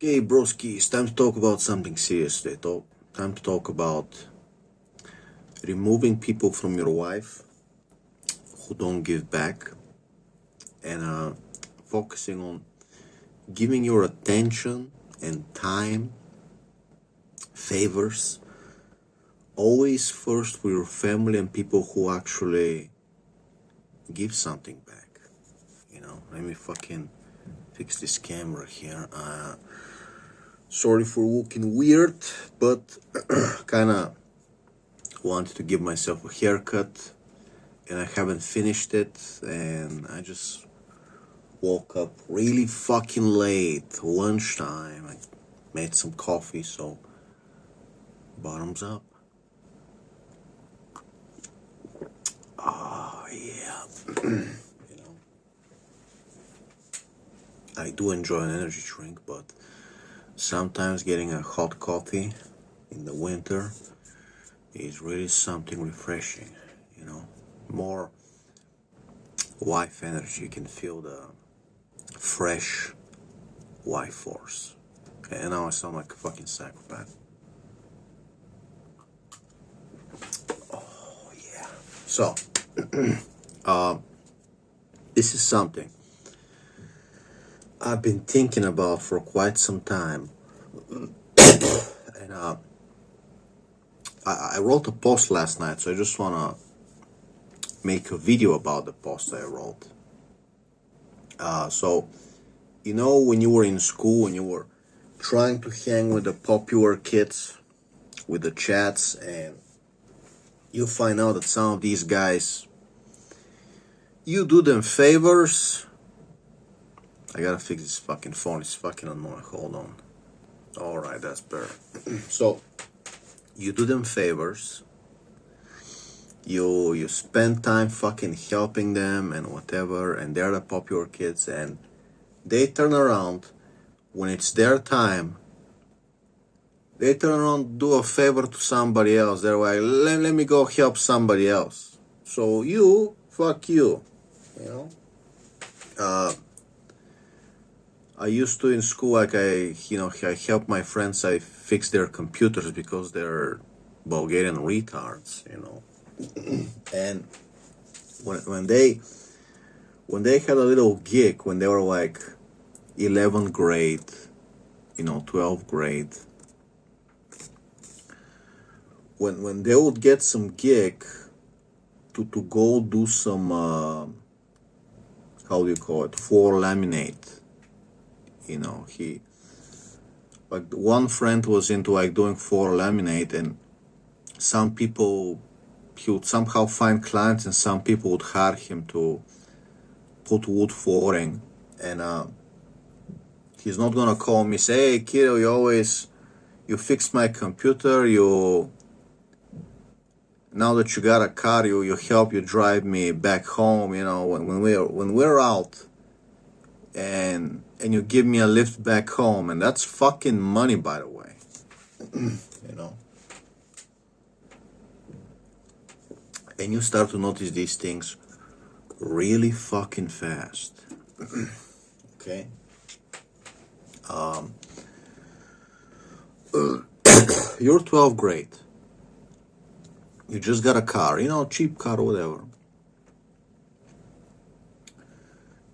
Okay, broski, it's time to talk about something serious today. Time to talk about removing people from your life who don't give back and focusing on giving your attention and time, favors, always first for your family and people who actually give something back. Let me fucking fix this camera here. Sorry for looking weird, but kinda wanted to give myself a haircut and I haven't finished it, and I just woke up really fucking late, lunchtime. I made some coffee, so bottoms up. Oh yeah. I do enjoy an energy drink, but sometimes getting a hot coffee in the winter is really something refreshing, more life energy. You can feel the fresh life force. Okay, and now I sound like a fucking psychopath. Oh yeah. So, this is something I've been thinking about for quite some time. And I wrote a post last night, so I just want to make a video about the post I wrote. So, when you were in school and you were trying to hang with the popular kids, with the chats, and you find out that some of these guys, you do them favors. I gotta fix this fucking phone, it's fucking annoying, hold on. Alright, that's better. So, you do them favors, you spend time fucking helping them and whatever, and they're the popular kids, and they turn around, when it's their time, they turn around, do a favor to somebody else. They're like, let me go help somebody else. So fuck you, I used to in school, like I help my friends, I fix their computers because they're Bulgarian retards, And when they had a little gig, when they were like 11th grade, 12th grade, when they would get some gig to go do some, how do you call it, floor laminate. One friend was into like doing floor laminate, and some people, he would somehow find clients, and some people would hire him to put wood flooring. And he's not gonna call me, say, hey kiddo, you fixed my computer, now that you got a car, you help you drive me back home, when we're out, and you give me a lift back home, and that's fucking money, by the way. And you start to notice these things really fucking fast. Okay? You're 12th grade. You just got a car, cheap car or whatever.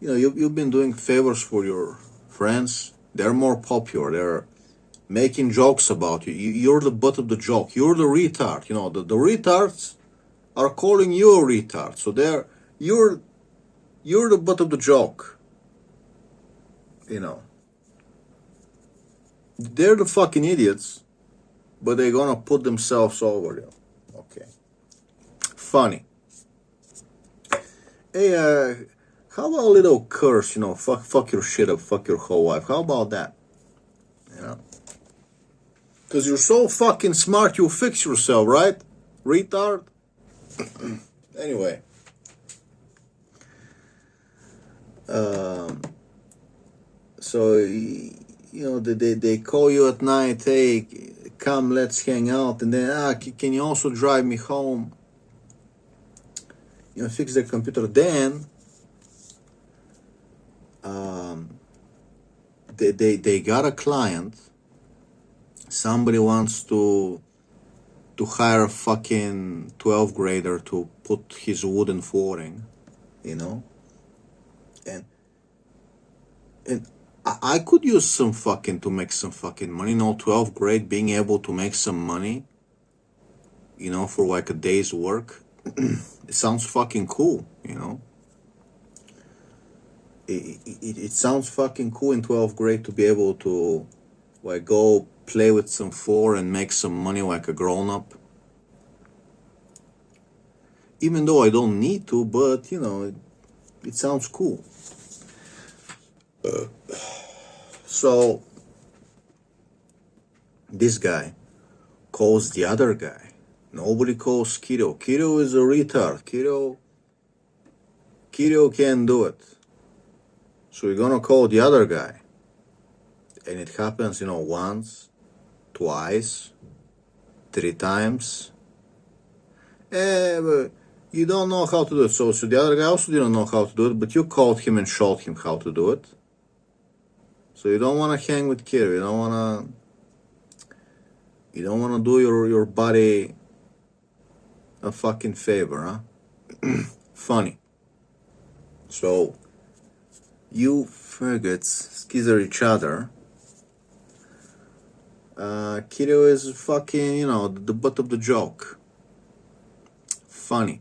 You've been doing favors for your friends. They're more popular. They're making jokes about you. You're the butt of the joke. You're the retard. The retards are calling you a retard. So you're the butt of the joke. They're the fucking idiots, but they're gonna put themselves over you. Okay. Funny. Hey, how about a little curse, fuck your shit up, fuck your whole life. How about that? Because you're so fucking smart, you'll fix yourself, right? Retard? Anyway. So, they call you at night, hey, come, let's hang out. And then, can you also drive me home? Fix the computer. Then, they got a client. Somebody wants to hire a fucking 12th grader to put his wooden flooring, you know, and I could use some fucking to make some fucking money, 12th grade, being able to make some money, for like a day's work. It sounds fucking cool, It sounds fucking cool in 12th grade to be able to like go play with some floor and make some money like a grown-up. Even though I don't need to, but it sounds cool. So this guy calls the other guy. Nobody calls Kiddo. Kiddo is a retard. Kiddo can't do it. So we're gonna call the other guy. And it happens, once, twice, 3 times. But you don't know how to do it. So the other guy also didn't know how to do it, but you called him and showed him how to do it. So you don't want to hang with Kiddo. You don't want to do your body a fucking favor, huh? Funny. So you faggots skizzer each other. Kiddo is fucking, the butt of the joke. Funny.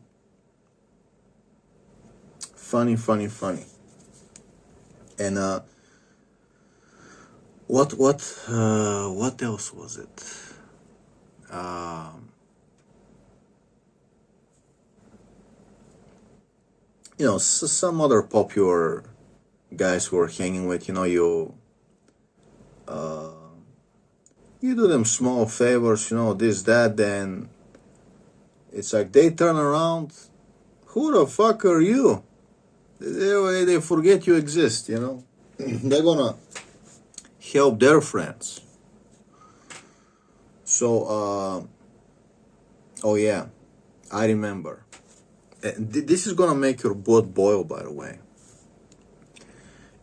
Funny. And what else was it? Some other popular guys who are hanging with, you do them small favors, this, that, then it's like they turn around, who the fuck are you? They forget you exist, They're gonna help their friends. So, oh yeah, I remember. This is gonna make your blood boil, by the way.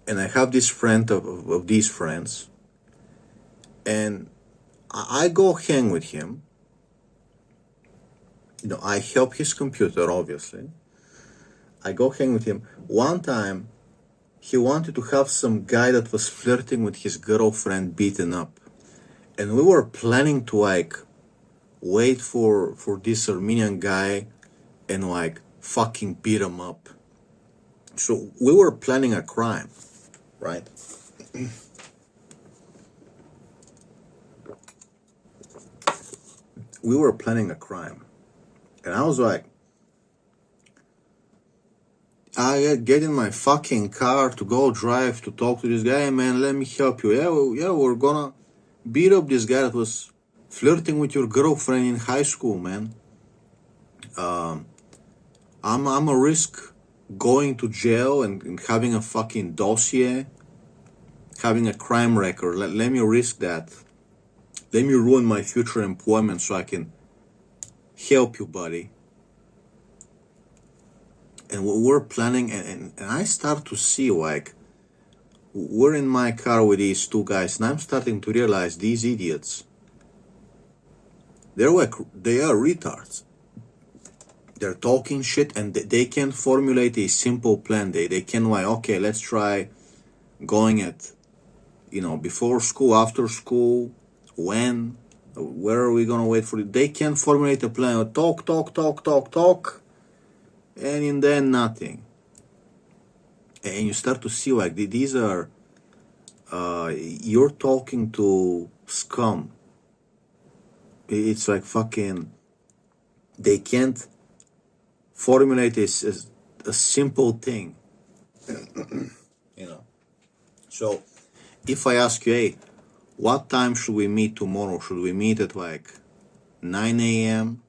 And I have this friend of these friends, and I go hang with him. I help his computer, obviously. I go hang with him. One time, he wanted to have some guy that was flirting with his girlfriend beaten up. And we were planning to wait for this Armenian guy and fucking beat him up. So we were planning a crime, right? We were planning a crime. And I was like, I get in my fucking car to go drive to talk to this guy. Man, let me help you. Yeah, we're gonna beat up this guy that was flirting with your girlfriend in high school, man. I'm a risk going to jail and having a fucking dossier, having a crime record. Let me risk that. Let me ruin my future employment so I can help you, buddy. And we're planning, and I start to see we're in my car with these 2 guys, and I'm starting to realize these idiots, they are retards. They're talking shit, and they can't formulate a simple plan. They can okay, let's try going at, before school, after school, when, where are we gonna wait for it? They can't formulate a plan. Talk. And in the end, nothing. And you start to see these are, you're talking to scum. It's fucking, they can't formulate a simple thing. So if I ask you, hey, what time should we meet tomorrow? Should we meet at 9 a.m.?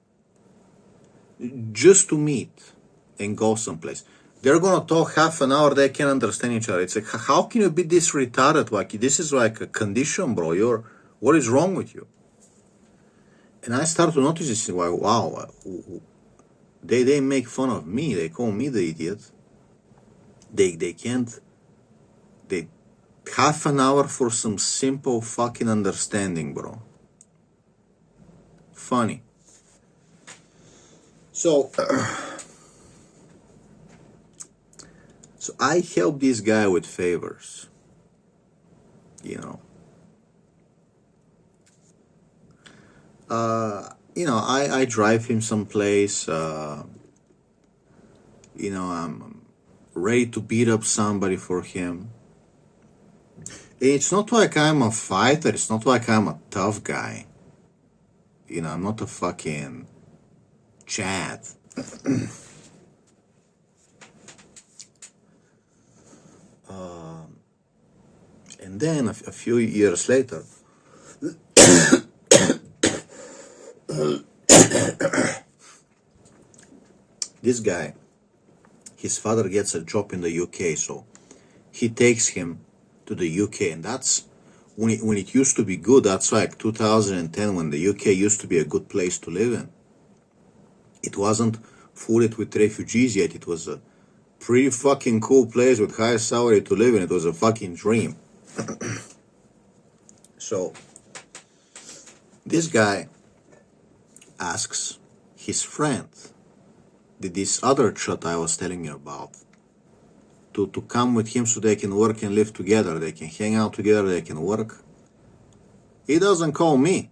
Just to meet and go someplace. They're gonna talk half an hour, they can't understand each other. It's how can you be this retarded? This is a condition, bro. What is wrong with you? And I start to notice this, wow, they make fun of me, they call me the idiot. They can't, Half an hour for some simple fucking understanding, bro. Funny. So, so I help this guy with favors, you know. I drive him someplace, I'm ready to beat up somebody for him. It's not like I'm a fighter, it's not like I'm a tough guy. I'm not a fucking Chad. And then a few years later, this guy, his father gets a job in the UK, so he takes him to the UK, and that's when it used to be good. That's like 2010, when the UK used to be a good place to live in. It wasn't flooded with refugees yet. It was a pretty fucking cool place with high salary to live in. It was a fucking dream. So this guy asks his friend, this other chut I was telling you about, to come with him so they can work and live together. They can hang out together, they can work. He doesn't call me.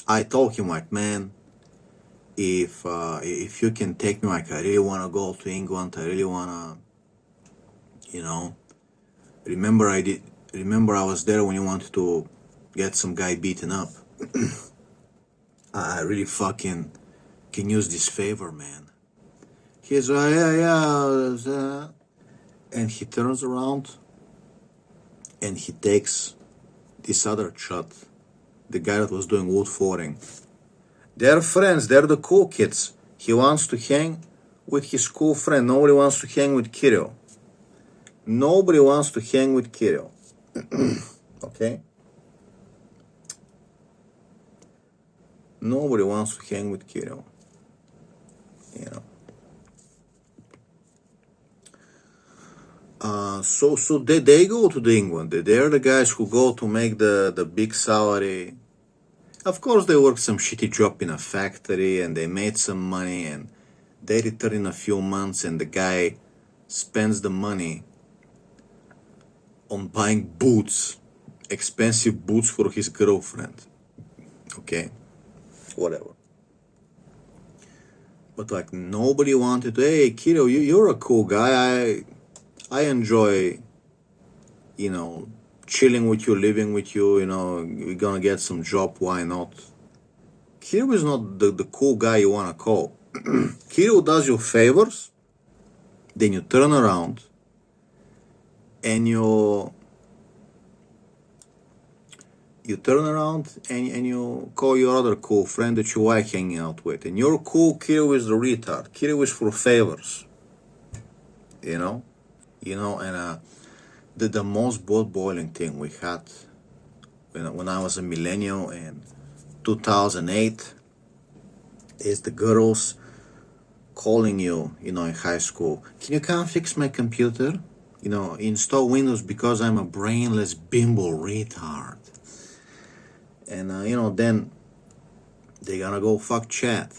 I told him, like, man, if you can take me, like, I really want to go to England. I really want to, remember I was there when you wanted to get some guy beaten up. I really fucking can use this favor, man. He's like, yeah. And he turns around and he takes this other chut, the guy that was doing wood flooring. They're friends, they're the cool kids. He wants to hang with his cool friend. Nobody wants to hang with Kirill. Nobody wants to hang with Kirill. Okay? Nobody wants to hang with Kirill. So they go to the England. They're the guys who go to make the big salary. Of course, they work some shitty job in a factory and they made some money, and they return in a few months, and the guy spends the money on buying boots, expensive boots for his girlfriend. Okay? Whatever. But like, nobody wanted to, hey, Kirill, you're a cool guy. I enjoy, chilling with you, living with you, we're gonna get some job, why not? Kirill is not the cool guy you wanna call. Kirill does you favors, then you turn around and you call your other cool friend that you like hanging out with. And your cool Kirill is the retard. Kirill is for favors. And the most blood-boiling thing we had when I was a millennial in 2008 is the girls calling you, in high school. Can you come fix my computer? Install Windows because I'm a brainless bimbo retard. And, then they're gonna go fuck Chad.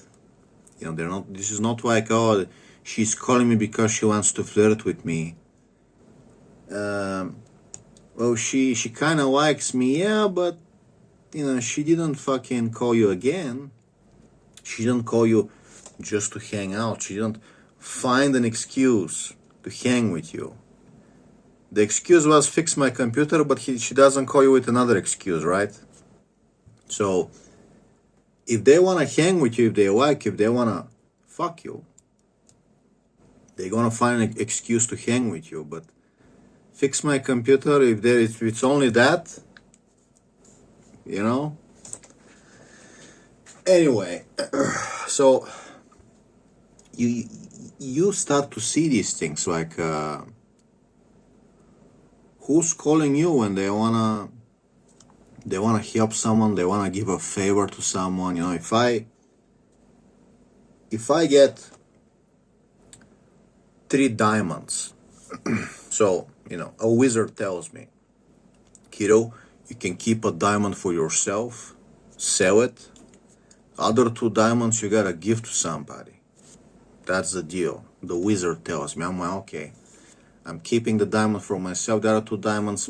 This is not like, oh, she's calling me because she wants to flirt with me. Well, she kind of likes me, yeah, but, she didn't fucking call you again. She didn't call you just to hang out. She didn't find an excuse to hang with you. The excuse was fix my computer, but she doesn't call you with another excuse, right? So, if they want to hang with you, if they like you, if they want to fuck you, they're going to find an excuse to hang with you. But fix my computer, if it's only that, Anyway, so you start to see these things, like who's calling you when they wanna help someone, they wanna give a favor to someone. If I get 3 diamonds, so a wizard tells me, kiddo, you can keep a diamond for yourself, sell it. Other 2 diamonds you gotta give to somebody. That's the deal. The wizard tells me. I'm like, okay, I'm keeping the diamond for myself. The other 2 diamonds,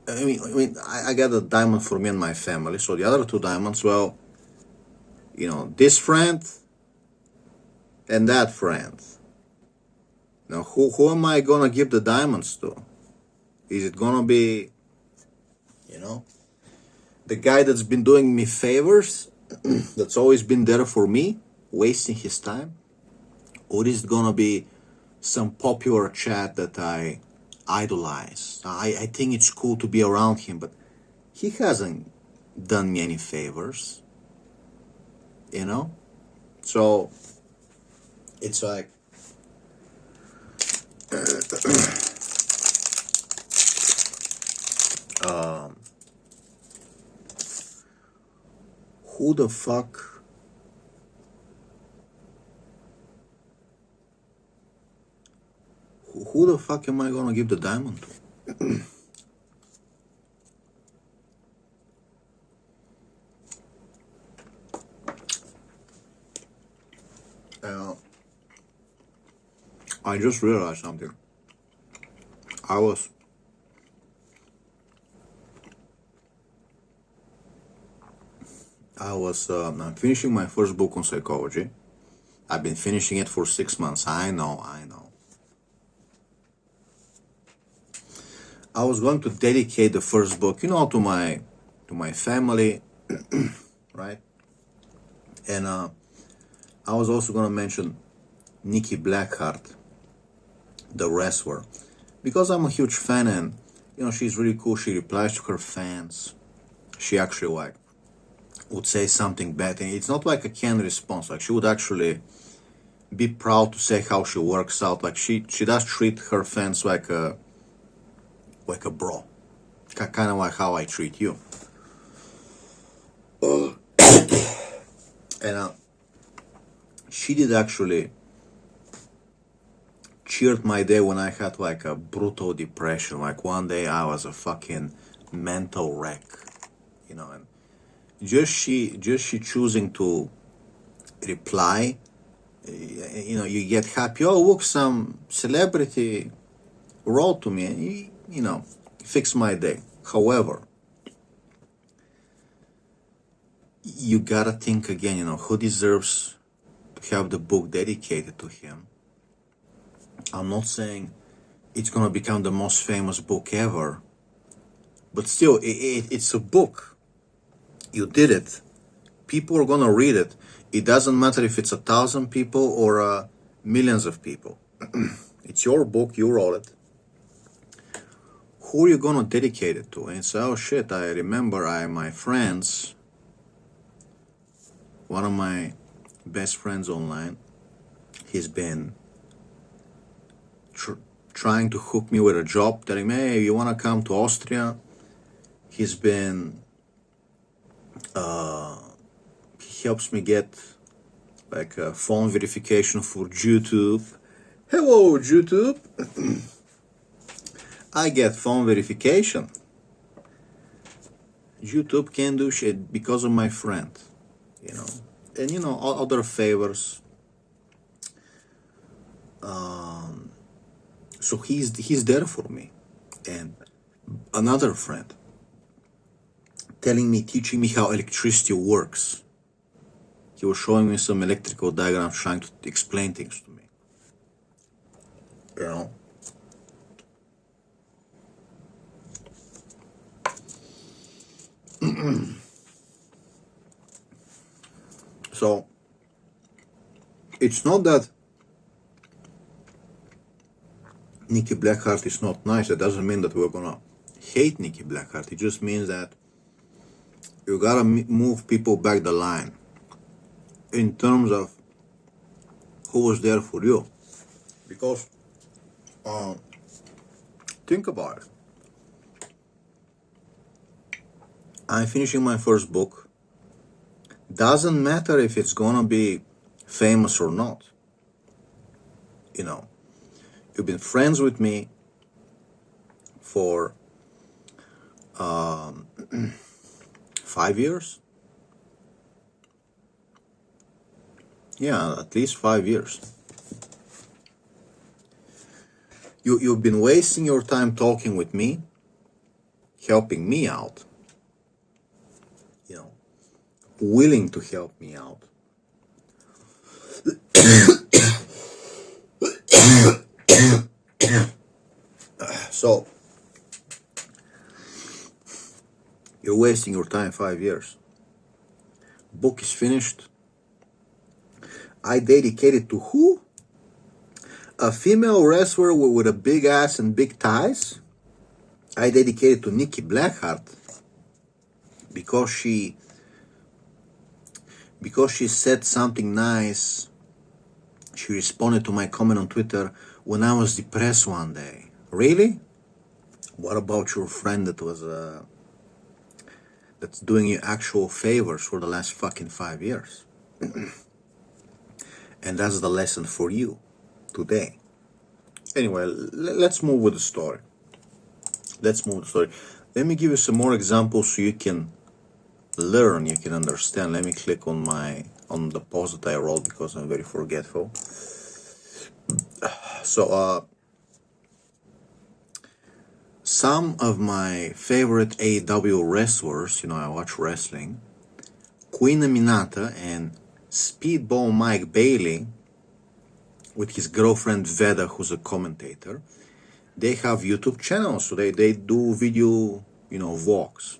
I got a diamond for me and my family. So the other 2 diamonds, well, this friend and that friend. Now, who am I gonna give the diamonds to? Is it gonna be, the guy that's been doing me favors, that's always been there for me, wasting his time? Or is it gonna be some popular chat that I idolize? I think it's cool to be around him, but he hasn't done me any favors, So it's like, who the fuck am I gonna give the diamond to? I just realized something. I'm finishing my first book on psychology. I've been finishing it for 6 months. I know. I was going to dedicate the first book, to my family, right? And I was also going to mention Nikki Blackheart, the wrestler, because I'm a huge fan, and she's really cool. She replies to her fans. She actually would say something bad, and it's not like a canned response. Like, she would actually be proud to say how she works out. Like, she does treat her fans like a bro, kind of like how I treat you. And she did actually cheered my day when I had a brutal depression. Like, one day I was a fucking mental wreck, and just she choosing to reply, you get happy. Oh, look, some celebrity wrote to me, fix my day. However, you gotta think again, who deserves to have the book dedicated to him? I'm not saying it's gonna become the most famous book ever, but still, it's a book. You did it. People are gonna read it. It doesn't matter if it's 1,000 people or millions of people. It's your book, you wrote it. Who are you gonna dedicate it to? And say, oh shit, I remember my friends, one of my best friends online, he's been trying to hook me with a job, telling me, hey, you wanna come to Austria? He's been, he helps me get a phone verification for YouTube. Hello, YouTube. I get phone verification. YouTube can't do shit because of my friend, and other favors. So he's there for me. And another friend teaching me how electricity works. He was showing me some electrical diagrams, trying to explain things to me. So it's not that Nikki Blackheart is not nice. It doesn't mean that we're gonna hate Nikki Blackheart. It just means that you gotta move people back the line in terms of who was there for you. Because think about it. I'm finishing my first book. Doesn't matter if it's gonna be famous or not. you've been friends with me for 5 years. Yeah, at least 5 years. You've been wasting your time talking with me, helping me out, willing to help me out. So, you're wasting your time 5 years. Book is finished. I dedicated to who? A female wrestler with a big ass and big thighs? I dedicated to Nikki Blackheart because she said something nice. She responded to my comment on Twitter when I was depressed one day. Really? What about your friend that was that's doing you actual favors for the last fucking 5 years? And that's the lesson for you today. Anyway, let's move with the story. Let me give you some more examples so you can learn, you can understand. Let me click on the post that I wrote because I'm very forgetful. So, some of my favorite AEW wrestlers, I watch wrestling, Queen Aminata and Speedball Mike Bailey, with his girlfriend Veda, who's a commentator, they have YouTube channels, so they do video, vlogs.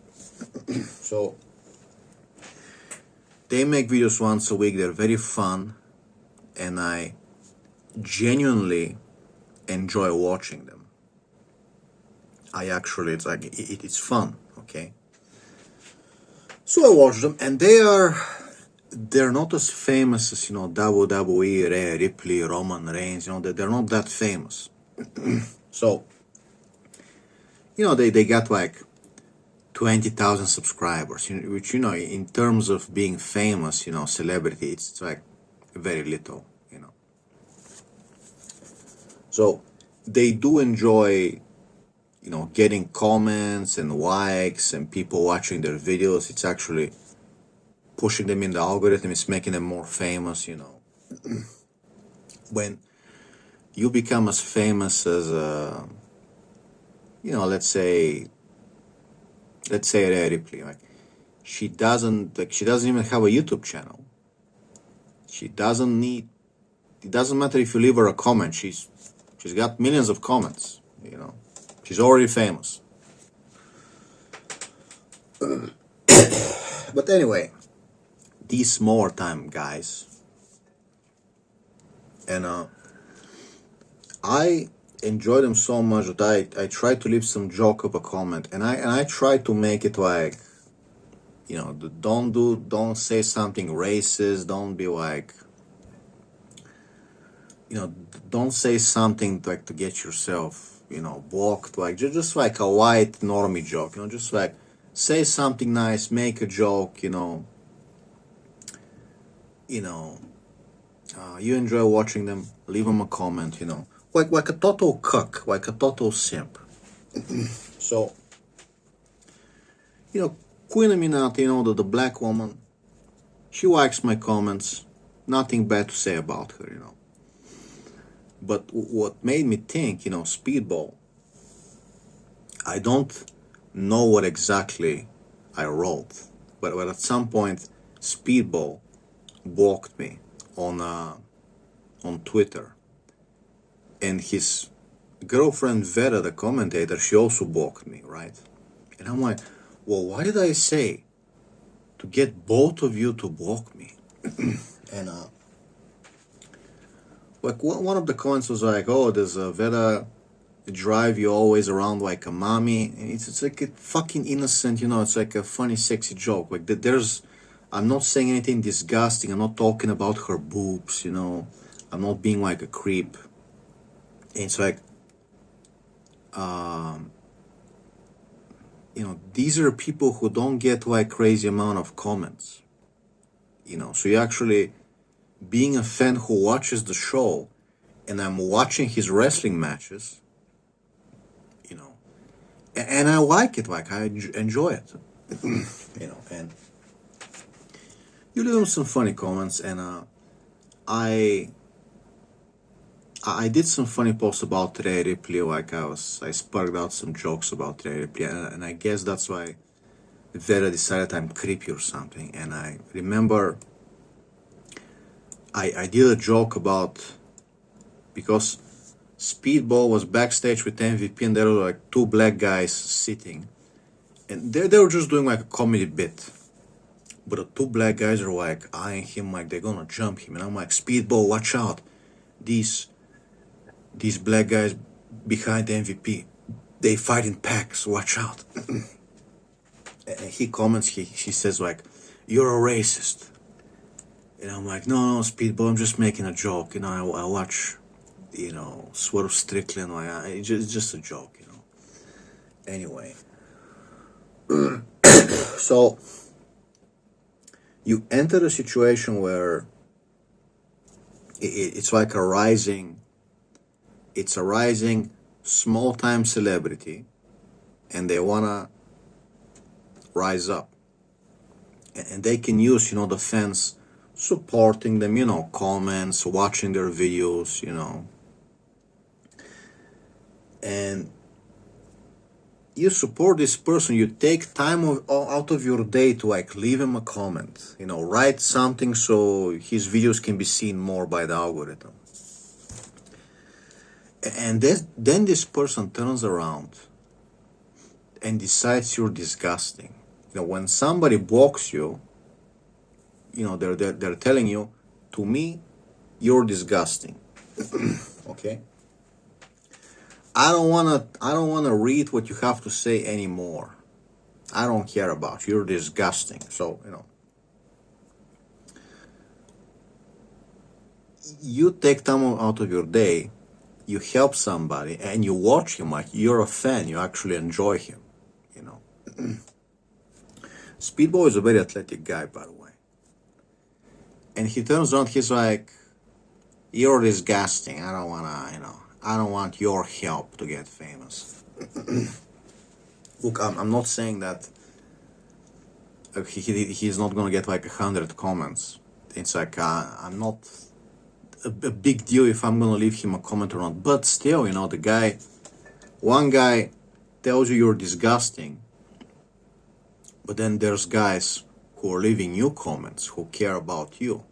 So they make videos once a week. They're very fun, and I genuinely enjoy watching them. It's fun, okay? So I watch them, and they're not as famous as, WWE, Rhea, Ripley, Roman Reigns, they're not that famous. So, they got like 20,000 subscribers, which, in terms of being famous, celebrity, it's like very little, So, they do enjoy, getting comments and likes and people watching their videos. It's actually pushing them in the algorithm, it's making them more famous, When you become as famous as let's say Rhea Ripley, she doesn't even have a YouTube channel. It doesn't matter if you leave her a comment. She's got millions of comments, She's already famous. But anyway, these more time guys, and I enjoy them so much that I try to leave some joke of a comment, and I try to make it like, don't say something racist, don't be like, don't say something like to get yourself, blocked, like just like a white normie joke, just like say something nice, make a joke, you enjoy watching them, leave them a comment, like a total cuck, like a total simp. So, Queen Aminata, the black woman, she likes my comments, nothing bad to say about her, But what made me think, Speedball, I don't know what exactly I wrote, but at some point, Speedball blocked me on Twitter, and his girlfriend Vera, the commentator, she also blocked me, right? And I'm like, well, what did I say to get both of you to block me? And like one of the comments was like, oh, does Vera drive you always around like a mommy? And it's like a fucking innocent, it's like a funny, sexy joke. Like I'm not saying anything disgusting. I'm not talking about her boobs, I'm not being like a creep. And it's like, these are people who don't get like crazy amount of comments, so you actually, being a fan who watches the show, and I'm watching his wrestling matches, you know, and I like it, like I enjoy it, you know, and you leave him some funny comments, and I did some funny posts about Rhea Ripley, like I sparked out some jokes about Rhea Ripley, and I guess that's why Vera decided I'm creepy or something. And I remember I did a joke about, because Speedball was backstage with MVP and there were like two black guys sitting, and they were just doing like a comedy bit. But the two black guys are like eyeing him like they're gonna jump him, and I'm like, Speedball, watch out! These black guys behind the MVP, they fight in packs. Watch out! And he comments, he says like, "You're a racist," and I'm like, "No, Speedball, I'm just making a joke. You know, I watch, you know, Swerve Strickland. Like, it's just a joke, you know." Anyway, so you enter a situation where it's like a rising small-time celebrity, and they wanna rise up, and they can use, you know, the fans supporting them, you know, comments, watching their videos, you know, and you support this person. You take time out of your day to like leave him a comment, you know, write something so his videos can be seen more by the algorithm. And then this person turns around and decides you're disgusting. You know, when somebody blocks you, you know, they're telling you, to me, you're disgusting. Okay? I don't wanna read what you have to say anymore. I don't care about you. You're disgusting. So, you know, you take time out of your day, you help somebody, and you watch him like you're a fan. You actually enjoy him, you know. Speedball is a very athletic guy, by the way. And he turns around, he's like, "You're disgusting. I don't want your help to get famous." Look, I'm not saying that he's not gonna get like 100 comments. It's like, I'm not a big deal if I'm gonna leave him a comment or not. But still, you know, one guy tells you you're disgusting, but then there's guys who are leaving you comments, who care about you.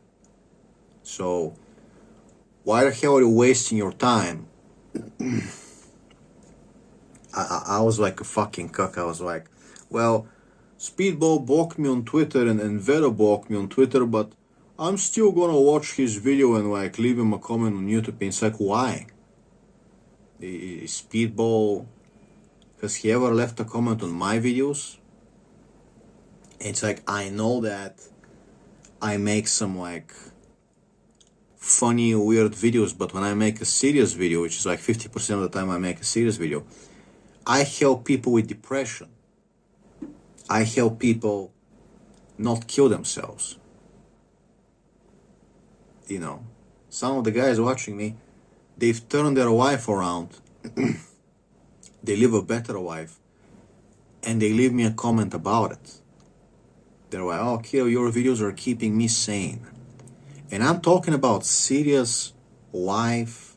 So why the hell are you wasting your time? I was like a fucking cuck. I was like, well, Speedball blocked me on Twitter and Vera blocked me on Twitter, but I'm still gonna watch his video and like leave him a comment on YouTube. And it's like, why? Speedball, has he ever left a comment on my videos? It's like, I know that I make some like funny, weird videos, but when I make a serious video, which is like 50% of the time I make a serious video, I help people with depression. I help people not kill themselves. You know, some of the guys watching me, they've turned their life around. They live a better life, and they leave me a comment about it. They're like, "Oh, Kiro, your videos are keeping me sane." And I'm talking about serious life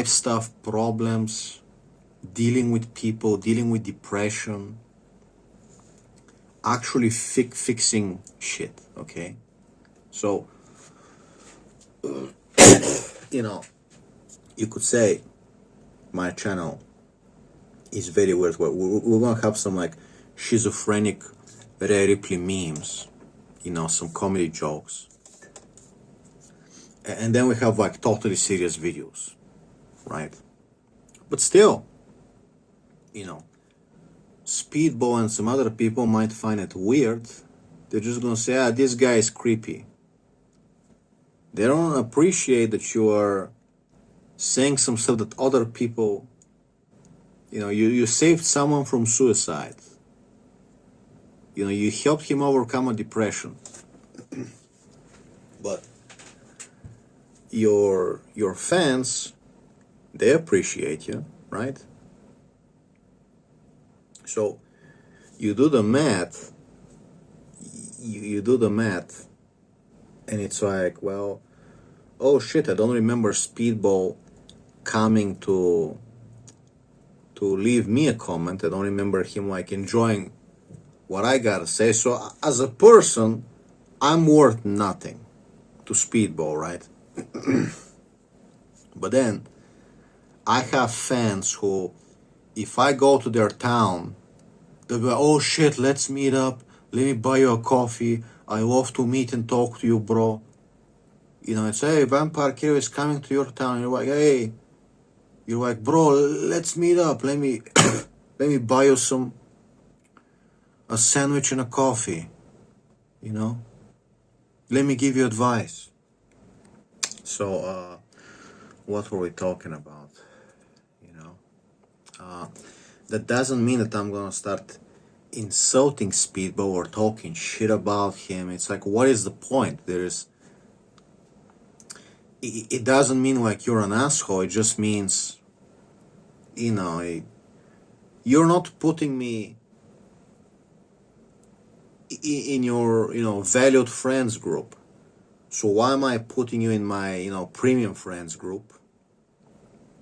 stuff, problems, dealing with people, dealing with depression, actually fixing shit, okay? So, you know, you could say my channel is very weird. We're gonna have some like schizophrenic Rhea Ripley memes, you know, some comedy jokes. And then we have like totally serious videos, right? But still, you know, Speedball and some other people might find it weird. They're just gonna say, this guy is creepy. They don't appreciate that you are saying some stuff that other people, you know, you saved someone from suicide. You know, you helped him overcome a depression. But your fans, they appreciate you, right? So you do the math, you do the math, and it's like, well, oh shit, I don't remember Speedball coming to leave me a comment. I don't remember him like enjoying what I gotta say. So as a person, I'm worth nothing to Speedball, right? But then I have fans who, if I go to their town, they'll be like, oh shit, let's meet up. Let me buy you a coffee. I love to meet and talk to you, bro. You know, it's, hey, Vampire Killer is coming to your town. You're like, hey, you're like, bro, let's meet up. Let me let me buy you a sandwich and a coffee. You know, let me give you advice. So, what were we talking about? You know, that doesn't mean that I'm gonna start insulting Speedball or talking shit about him. It's like, what is the point? It doesn't mean like you're an asshole. It just means, you know, you're not putting me in your, you know, valued friends group. So why am I putting you in my, you know, premium friends group?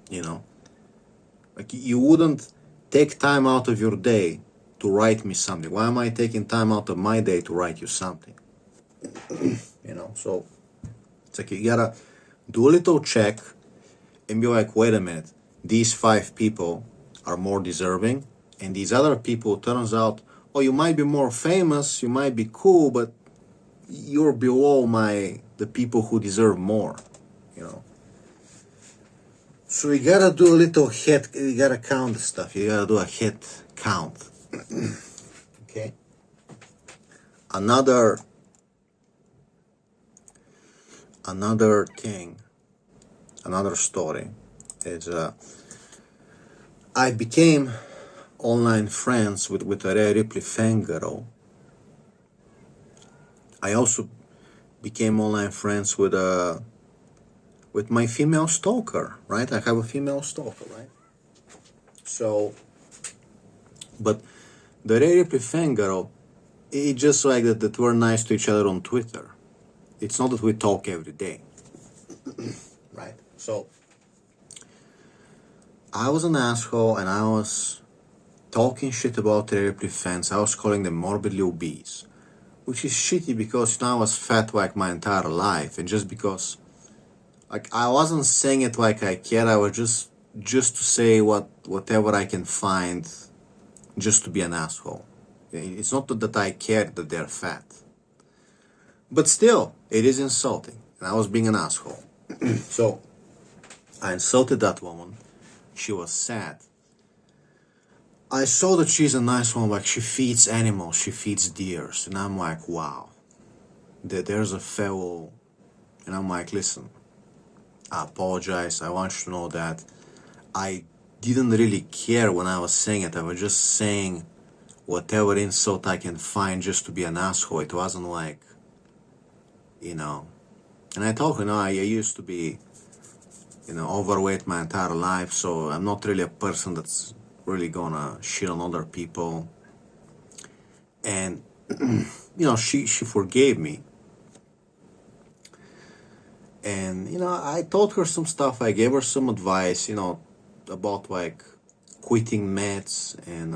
You know, like you wouldn't take time out of your day to write me something. Why am I taking time out of my day to write you something? You know, so it's like you gotta do a little check and be like, wait a minute, these 5 people are more deserving, and these other people, turns out, oh, you might be more famous, you might be cool, but you're below the people who deserve more, you know. So you gotta do a little head, you gotta count the stuff, you gotta do a head count. Okay. Another thing, another story is I became online friends with a Ripley fan girl. I also became online friends with my female stalker, right? I have a female stalker, right? So, but the Ripley fan girl, it's just like that we're nice to each other on Twitter. It's not that we talk every day, right? So, I was an asshole and I was talking shit about the Ripley fans. I was calling them morbidly obese, which is shitty because, you know, I was fat like my entire life, and just because, like, I wasn't saying it like I cared. I was just to say whatever I can find, just to be an asshole. It's not that I cared that they're fat, but still, it is insulting, and I was being an asshole. So I insulted that woman. She was sad. I saw that she's a nice woman, like she feeds animals, she feeds deers, and I'm like, wow, there's a fellow, and I'm like, listen, I apologize, I want you to know that I didn't really care when I was saying it. I was just saying whatever insult I can find just to be an asshole. It wasn't like, you know, and I told her, you know, I used to be, you know, overweight my entire life, so I'm not really a person that's really gonna shit on other people. And you know, she forgave me, and you know, I told her some stuff. I gave her some advice, you know, about like quitting meds, and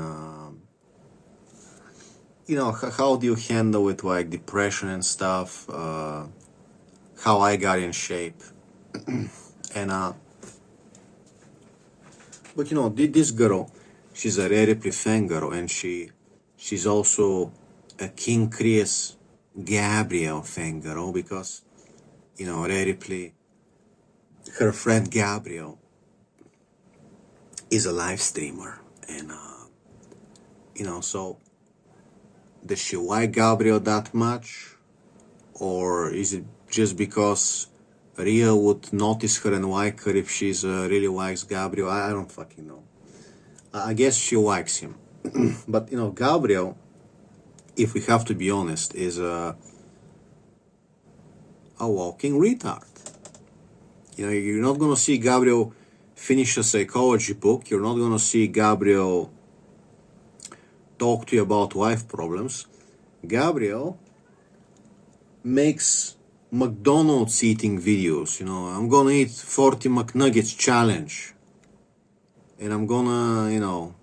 you know, how do you handle it, like depression and stuff, how I got in shape. And but you know, this girl, she's a Ripley fan girl, and she's also a King Chris Gabriel fan girl, because, you know, Ripley, her friend Gabriel, is a live streamer, and you know, so does she like Gabriel that much, or is it just because Rhea would notice her and like her if she's really likes Gabriel? I don't fucking know. I guess she likes him. But, you know, Gabriel, if we have to be honest, is a walking retard. You know, you're not gonna see Gabriel finish a psychology book. You're not gonna see Gabriel talk to you about life problems. Gabriel makes McDonald's eating videos. You know, I'm gonna eat 40 McNuggets challenge, and I'm gonna, you know,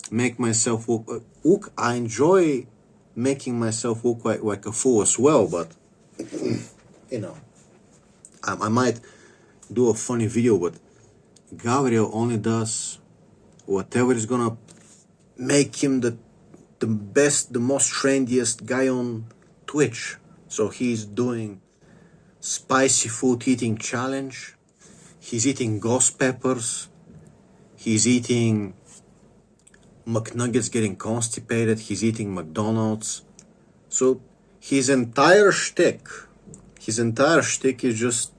make myself look. I enjoy making myself look like a fool as well, but you know, I might do a funny video, but Gabriel only does whatever is gonna make him the best, the most trendiest guy on Twitch. So he's doing spicy food eating challenge. He's eating ghost peppers. He's eating McNuggets getting constipated. He's eating McDonald's. So his entire shtick is just,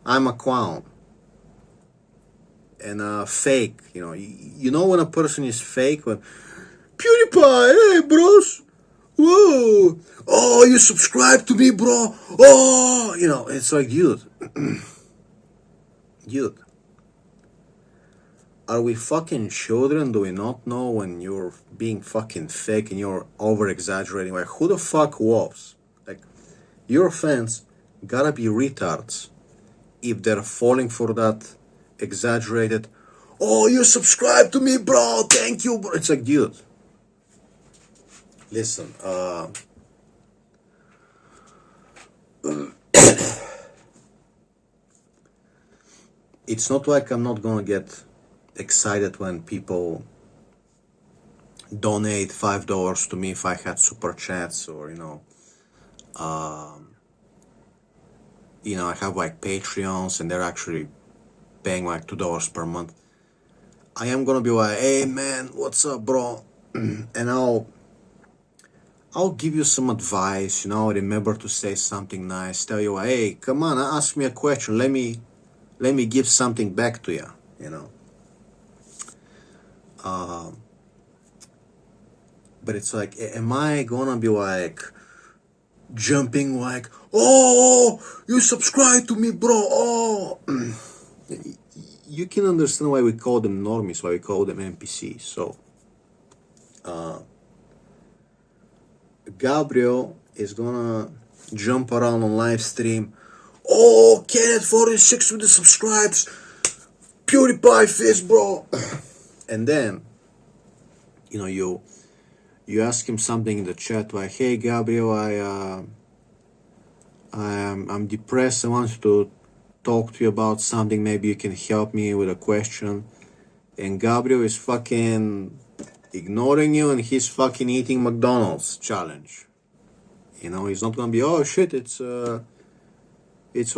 I'm a clown. And fake, you know. You know when a person is fake? When, PewDiePie, hey bros, whoa, oh, you subscribe to me, bro, oh, you know, it's like, dude, dude, are we fucking children? Do we not know when you're being fucking fake and you're over-exaggerating? Like, who the fuck loves? Like, your fans gotta be retards if they're falling for that exaggerated, oh, you subscribe to me, bro, thank you, bro. It's like, dude, listen, it's not like I'm not gonna get excited when people donate $5 to me if I had super chats, or I have like Patreons and they're actually paying like $2 per month. I am gonna be like, hey man, what's up, bro? And I'll give you some advice, remember to say something nice, tell you, hey, come on, ask me a question, let me give something back to you, but it's like, am I gonna be like jumping like, oh, you subscribe to me, bro, oh. You can understand why we call them normies, why we call them NPCs. So Gabriel is gonna jump around on live stream, oh, Kenneth 46 with the subscribes, PewDiePie fist, bro. And then you ask him something in the chat like, hey Gabriel, I'm depressed, I want to talk to you about something, maybe you can help me with a question. And Gabriel is fucking ignoring you and he's fucking eating McDonald's challenge. He's not gonna be, oh shit, it's one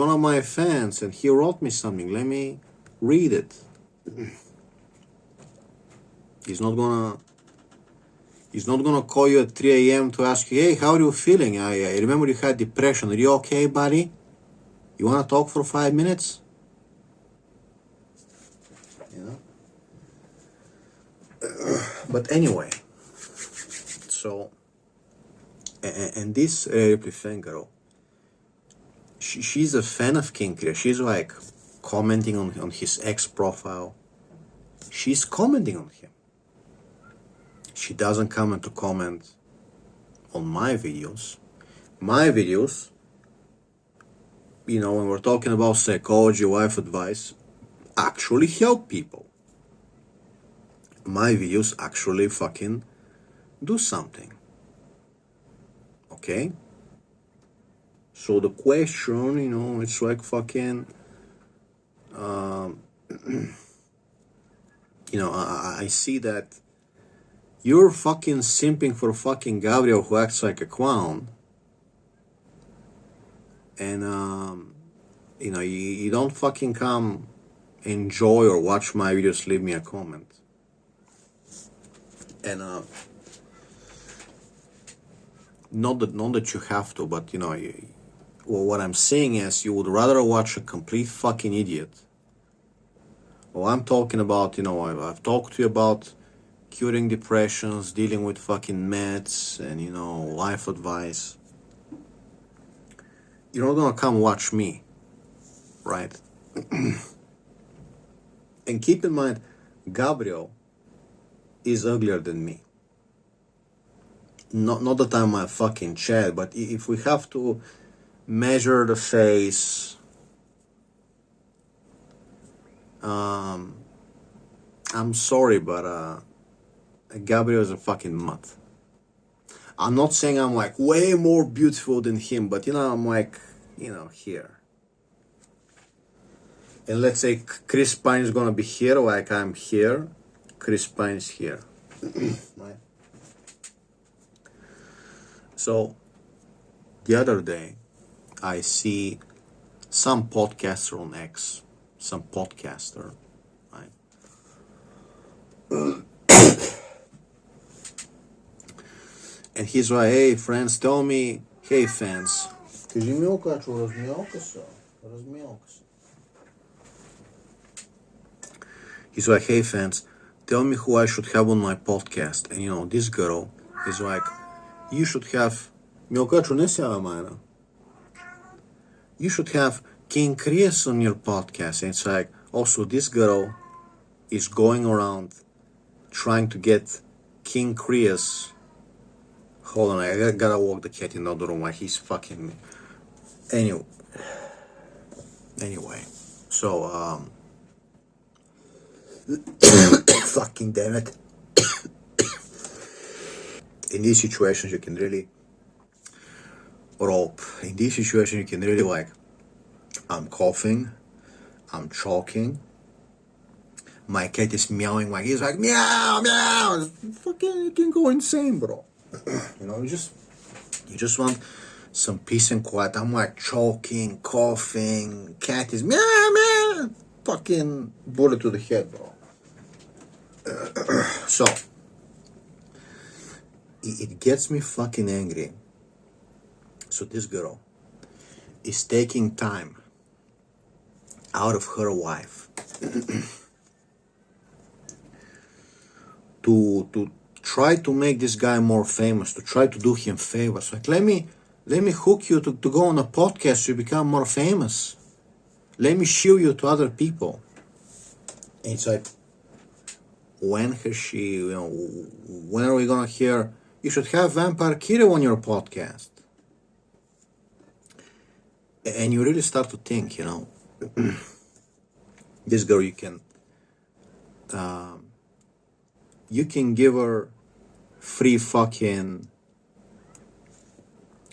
of my fans and he wrote me something, let me read it. He's not gonna call you at 3 a.m. to ask you, hey, how are you feeling? I remember you had depression. Are you okay, buddy? You want to talk for 5 minutes? But anyway, so, and this Ripley fan girl, she's a fan of King Kriya. She's like commenting on his ex profile. She's commenting on him. She doesn't come to comment on my videos. My videos, when we're talking about psychology, life advice, actually help people. My videos actually fucking do something. Okay? So the question, it's like fucking, I see that you're fucking simping for fucking Gabriel who acts like a clown. And, you don't fucking come enjoy or watch my videos, leave me a comment. And, not that you have to, but, what I'm saying is you would rather watch a complete fucking idiot. Well, I'm talking about, I've talked to you about curing depressions, dealing with fucking meds, and, life advice. You're not gonna come watch me, right? And keep in mind, Gabriel is uglier than me. Not that I'm a fucking Chad, but if we have to measure the face, I'm sorry, but Gabriel is a fucking mutt. I'm not saying I'm like way more beautiful than him, but I'm like, here. And let's say Chris Pine is gonna be here, like I'm here. Chris Pine is here. Right? So, the other day, I see some podcaster on X, some podcaster, right? And he's like, hey, friends, tell me, hey, fans. Кажи мелкачо, размялка се. Размялка се. He's like, hey, fans, tell me who I should have on my podcast. And, this girl is like, you should have... Мелкачо, не сява майна. You should have King Chris on your podcast. And it's like, also, this girl is going around trying to get King Chris... Hold on, I gotta walk the cat in the other room while he's fucking me. Anyway, so, fucking damn it. In these situations, you can really rope. In these situations, you can really like, I'm coughing, I'm choking, my cat is meowing like he's like, meow, meow. Fucking, you can go insane, bro. You just want some peace and quiet. I'm like choking, coughing, cat is meow, meow. Fucking bullet to the head, bro. So, it gets me fucking angry. So this girl is taking time out of her wife to try to make this guy more famous, to try to do him favors. Like, let me hook you to go on a podcast so you become more famous. Let me show you to other people. And it's like, when has she, when are we gonna hear, you should have Vampire Kirill on your podcast? And you really start to think, this girl, you can give her free fucking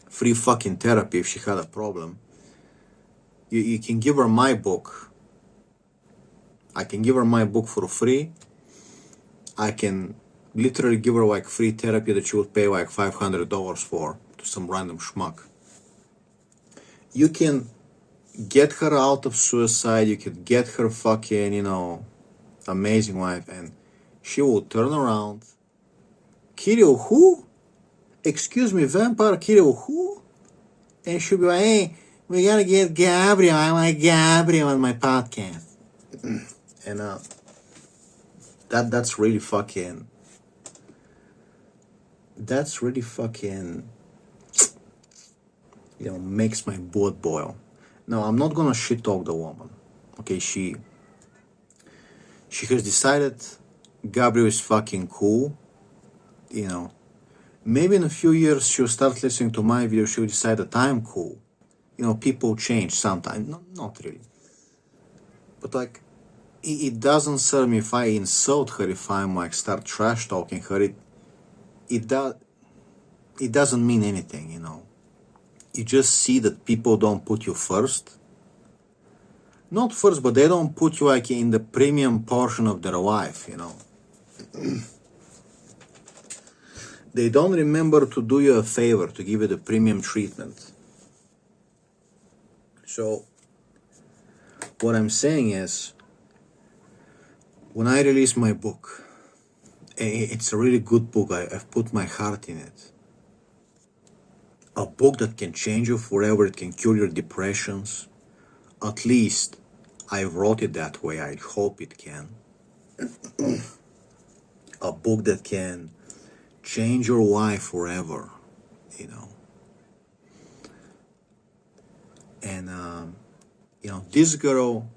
therapy if she had a problem. You can give her my book. I can give her my book for free. I can literally give her like free therapy that she would pay like $500 for to some random schmuck. You can get her out of suicide. You can get her fucking, amazing wife, and she will turn around. Kirill who? Excuse me, Vampire Kirill who? And she'll be like, hey, we gotta get Gabriel. I like Gabriel on my podcast. And that's really fucking makes my blood boil. Now, I'm not gonna shit talk the woman. Okay, she has decided Gabriel is fucking cool. Maybe in a few years she'll start listening to my video, she'll decide that I'm cool. People change sometimes. Not really. But like, it doesn't serve me if I insult her, if I'm like start trash talking her. It doesn't mean anything, You just see that people don't put you first. Not first, but they don't put you like in the premium portion of their life, They don't remember to do you a favor, to give you the premium treatment. So, what I'm saying is, when I release my book, it's a really good book. I've put my heart in it. A book that can change you forever. It can cure your depressions. At least I wrote it that way. I hope it can. A book that can change your life forever, And, this girl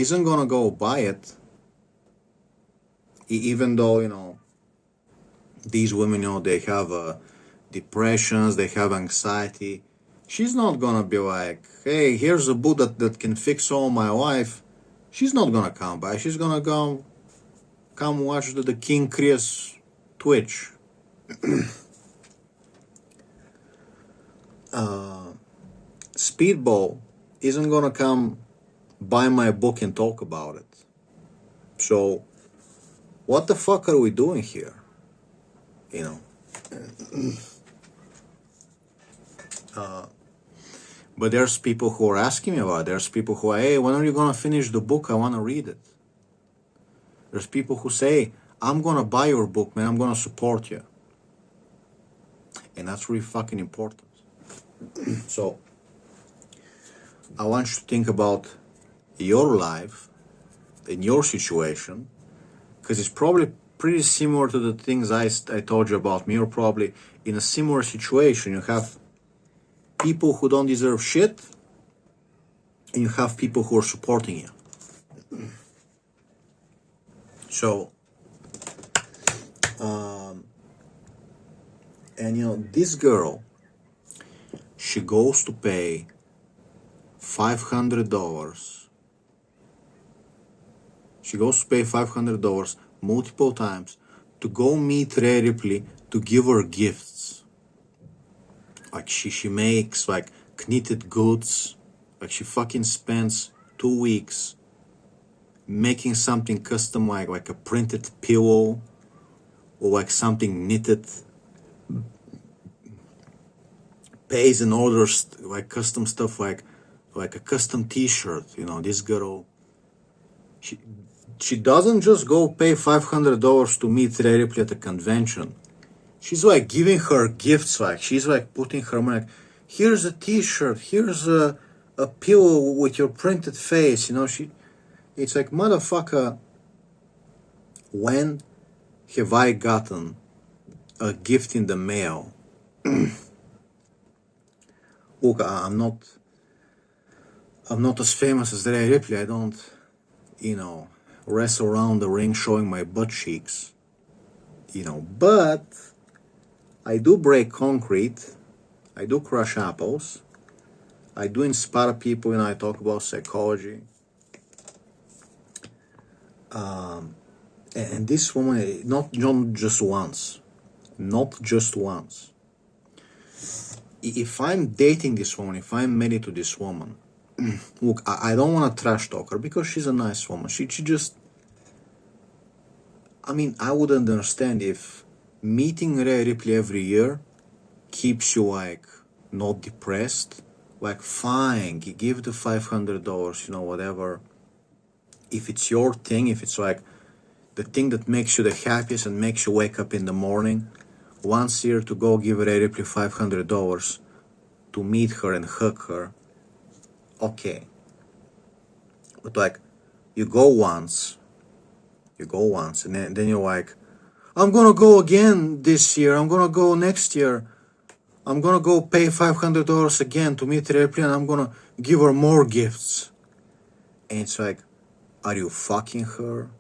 isn't gonna go buy it, even though, you know, these women, you know, they have depressions, they have anxiety. She's not gonna be like, hey, here's a book that can fix all my life. She's not gonna come by. She's gonna come watch the King Chris Twitch. Speedball isn't gonna come buy my book and talk about it. So what the fuck are we doing here? You know. But there's people who are asking me about it. There's people who are, hey, when are you gonna finish the book? I wanna read it. There's people who say, I'm gonna buy your book, man. I'm gonna support you. And that's really fucking important. So I want you to think about your life and your situation, because it's probably pretty similar to the things I told you about me. You're probably in a similar situation. You have people who don't deserve shit, and you have people who are supporting you. So, and you know, this girl, she goes to pay $500. She goes to pay $500 multiple times to go meet Rhea Ripley to give her gifts. Like she makes like knitted goods. Like she fucking spends 2 weeks making something custom, like a printed pillow or like something knitted. Pays and orders like custom stuff, like a custom t-shirt. You know, this girl, she doesn't just go pay $500 to meet Rhea Ripley at a convention. She's like giving her gifts, like she's like putting her money, like, here's a t-shirt, here's a pillow with your printed face. You know, it's like, motherfucker, when have I gotten a gift in the mail? Look, I'm not as famous as Rhea Ripley. I don't, you know, wrestle around the ring showing my butt cheeks, you know, but I do break concrete, I do crush apples, I do inspire people, you know, I talk about psychology. And this woman, not just once. If I'm dating this woman, if I'm married to this woman, look, I don't want to trash talk her because she's a nice woman. She just, I mean, I would understand if meeting Rhea Ripley every year keeps you like not depressed. Like, fine, give the $500, you know, whatever. If it's your thing, if it's like the thing that makes you the happiest and makes you wake up in the morning, once a year to go give Rhea Ripley $500 to meet her and hug her, okay. But like, you go once, and then you're like, I'm gonna go again this year, I'm gonna go next year, I'm gonna go pay $500 again to meet Rhea Ripley, and I'm gonna give her more gifts. And it's like, are you fucking her?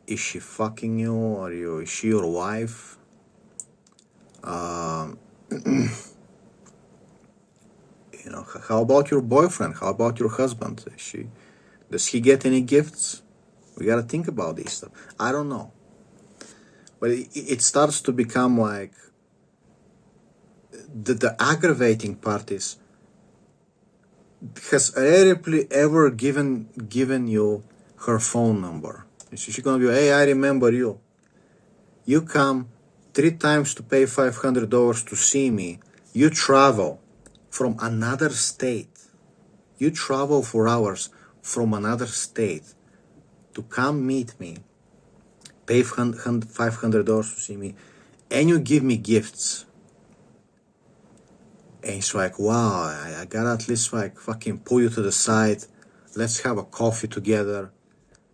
Is she fucking you? Is she your wife? You know, how about your boyfriend? How about your husband? Does he get any gifts? We gotta think about this stuff. I don't know, but it starts to become like the aggravating part is, has Rhea Ripley ever given you her phone number? She's gonna be, hey, I remember you. You come 3 times to pay $500 to see me. You travel from another state. You travel for hours from another state to come meet me, pay $500 to see me, and you give me gifts. And it's like, wow, I gotta at least like fucking pull you to the side. Let's have a coffee together.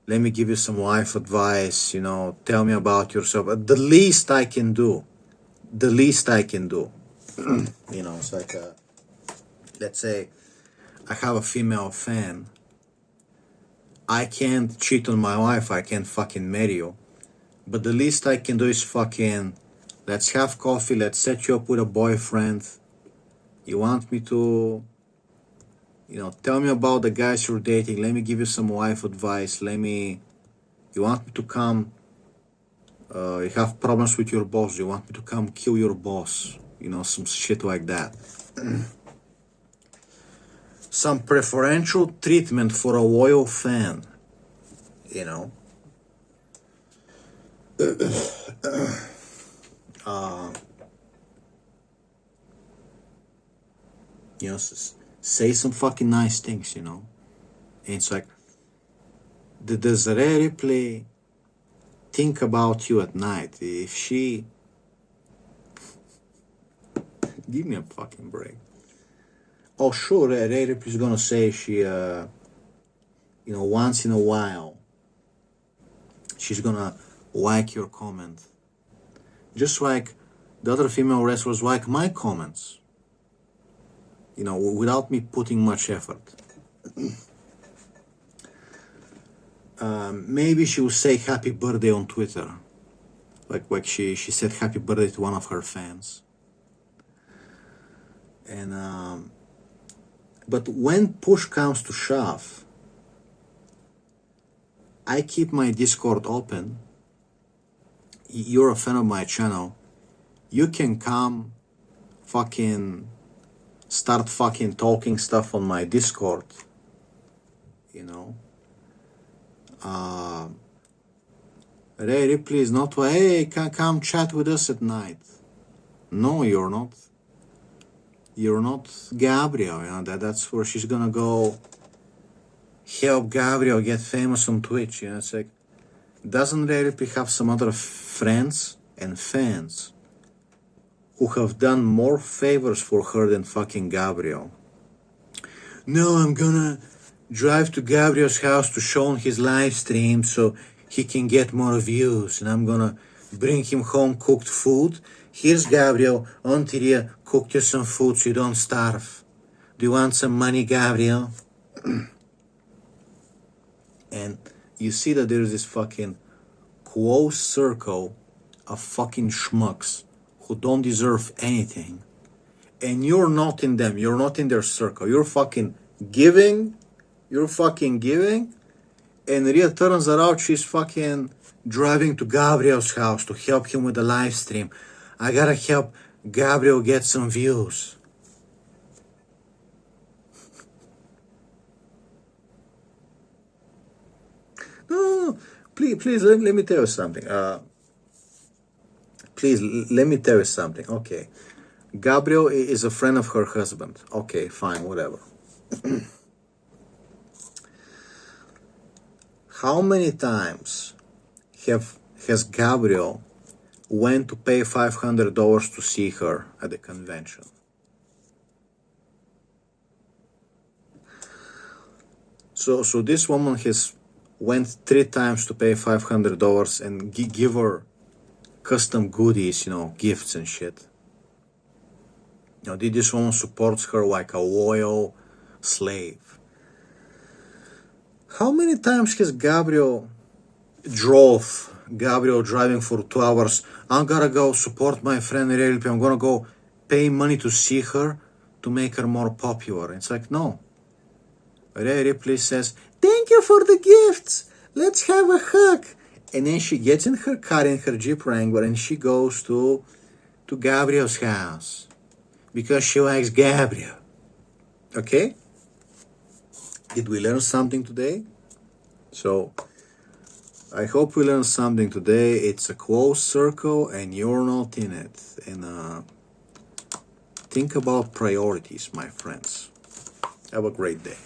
Let me give you some life advice, you know, tell me about yourself. The least I can do. You know, it's like, let's say I have a female fan I can't cheat on my wife, I can't fucking marry you. But the least I can do is fucking, let's have coffee, let's set you up with a boyfriend. You want me to, tell me about the guys you're dating, let me give you some wife advice, you want me to come, you have problems with your boss, you want me to come kill your boss, some shit like that. Some preferential treatment for a loyal fan, say some fucking nice things, And it's like, does Rhea Ripley think about you at night? If she, give me a fucking break. Oh, sure, Rhea Ripley's gonna say she, once in a while, she's gonna like your comment. Just like the other female wrestlers like my comments. Without me putting much effort. Maybe she will say happy birthday on Twitter. Like she said happy birthday to one of her fans. And, but when push comes to shove, I keep my Discord open. You're a fan of my channel. You can come start fucking talking stuff on my Discord. Rhea Ripley is not, hey, come chat with us at night. No, you're not. You're not Gabriel, that's where she's gonna go help Gabriel get famous on Twitch, it's like, doesn't Rhea Ripley have some other friends and fans who have done more favors for her than fucking Gabriel? No, I'm gonna drive to Gabriel's house to show on his live stream so he can get more views, and I'm gonna bring him home cooked food. Here's Gabriel, Auntie Rhea cooked you some food so you don't starve. Do you want some money, Gabriel? And you see that there's this fucking close circle of fucking schmucks who don't deserve anything. And you're not in them. You're not in their circle. You're fucking giving. And Rhea turns around, she's fucking driving to Gabriel's house to help him with the live stream. I gotta help Gabriel get some views. No, please, let me tell you something. Please, let me tell you something. Okay. Gabriel is a friend of her husband. Okay, fine, whatever. How many times has Gabriel went to pay $500 to see her at the convention? So this woman has went 3 times to pay $500 and give her custom goodies, gifts and shit. This woman supports her like a loyal slave. How many times has Gabriel driving for 2 hours? I'm gonna go support my friend Rhea Ripley. I'm gonna go pay money to see her to make her more popular. It's like, no. Rhea Ripley says, thank you for the gifts. Let's have a hug. And then she gets in her car, in her Jeep Wrangler, and she goes to Gabriel's house because she likes Gabriel. Okay? Did we learn something today? So, I hope we learned something today. It's a closed circle and you're not in it. And think about priorities, my friends. Have a great day.